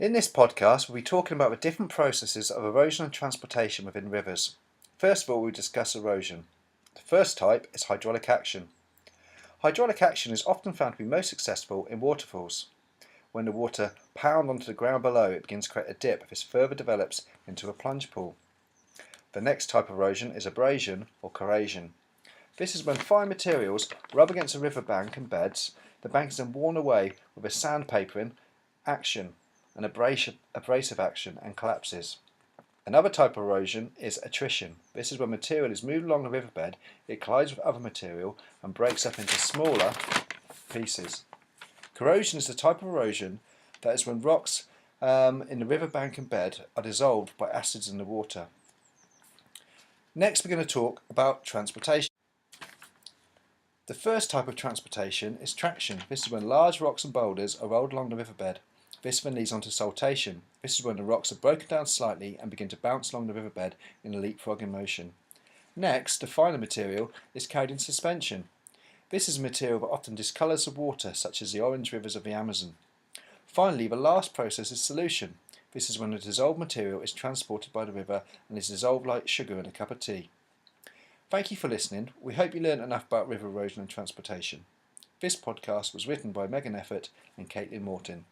In this podcast, we'll be talking about the different processes of erosion and transportation within rivers. First of all, we'll discuss erosion. The first type is hydraulic action. Hydraulic action is often found to be most successful in waterfalls. When the water pounds onto the ground below, it begins to create a dip. This further develops into a plunge pool. The next type of erosion is abrasion or corrosion. This is when fine materials rub against a river bank and beds. The bank is then worn away with a sandpapering action, an abrasive action, and collapses. Another type of erosion is attrition. This is when material is moved along the riverbed, it collides with other material and breaks up into smaller pieces. Corrosion is the type of erosion that is when rocks in the riverbank and bed are dissolved by acids in the water. Next, we're going to talk about transportation. The first type of transportation is traction. This is when large rocks and boulders are rolled along the riverbed. This then leads on to saltation. This is when the rocks are broken down slightly and begin to bounce along the riverbed in a leapfrogging motion. Next, the finer material is carried in suspension. This is a material that often discolours the water, such as the orange rivers of the Amazon. Finally, the last process is solution. This is when the dissolved material is transported by the river and is dissolved like sugar in a cup of tea. Thank you for listening. We hope you learned enough about river erosion and transportation. This podcast was written by Evatt and Caitlyn Morton.